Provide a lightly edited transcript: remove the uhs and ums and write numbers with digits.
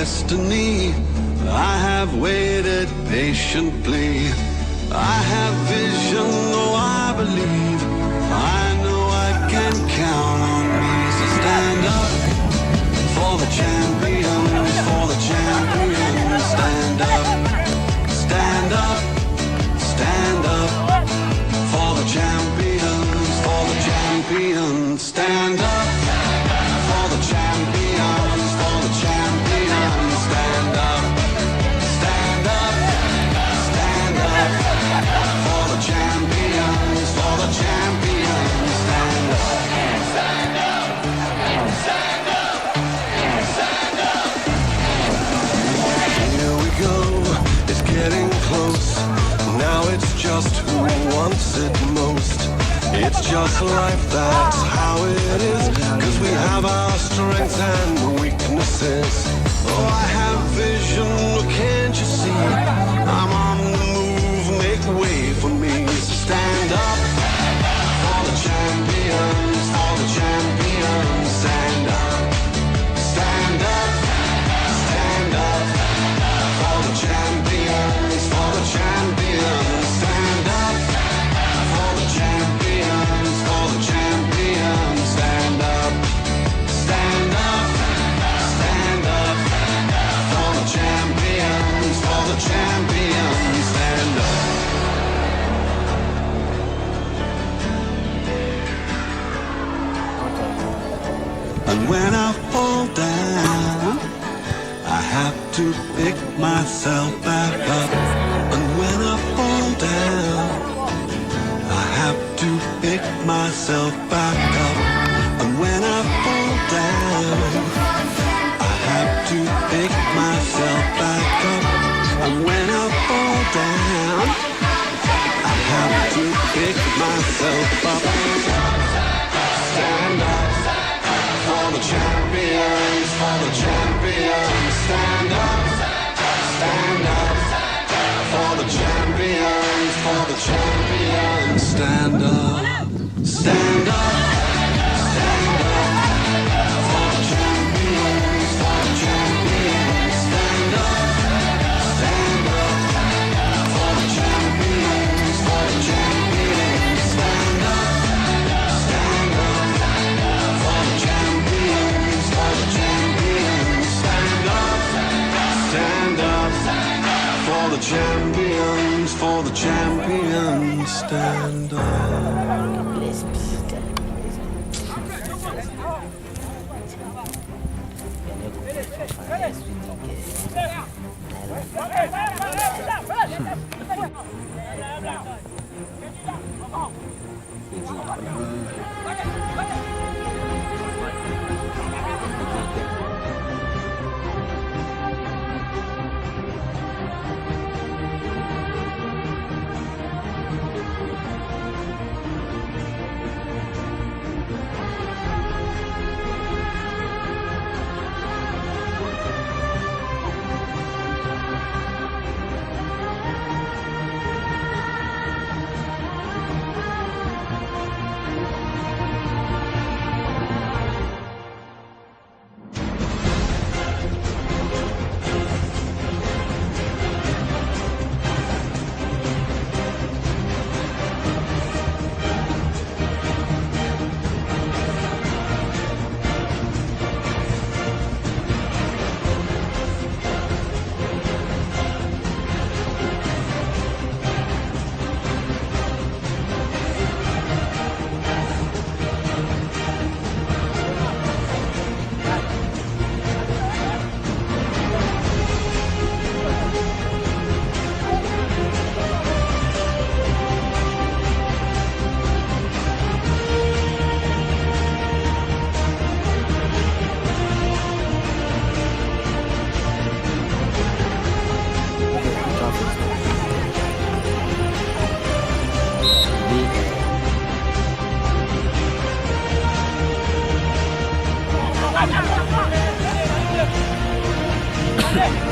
destiny. I have waited patiently. I have vision, oh I believe. I know I can count on me. So stand up for the champions, for the champions. Stand up, stand up, stand up for the champions, for the champions. Stand up for the champions, for the champions. Stand up, stand up, stand up for the champions, for the champions. Stand up, stand up, stand up, stand up. Here we go, it's getting close. Now it's just who wants it most. It's just life, that's how it is. 'Cause we have our strengths and weaknesses. Oh, I have vision, can't you see? I'm on the move, make way for me. So stand up for the champions, for the champions. Stand up, stand up, stand up for the champions, for the champions. Stand up for the champions, for the champions. Stand up, stand up, stand up for the champions, for the champions. Stand up. And when I fall down, I have to pick myself back up. And when I fall down, I have to pick myself back up. And when I fall down, I have to pick myself back up. And when I fall down, I have to pick myself up. Stand up for the champions, for the champions. Stand up, stand up for the champions, for the champions. Stand up, stand up, stand up for the champions, for the champions. Stand up, stand up for the champions, for the champions. Stand up, stand up for the champions, for the champions. Stand up, stand up for the champions, for the champions. Stand up. Bless Peter. Yeah.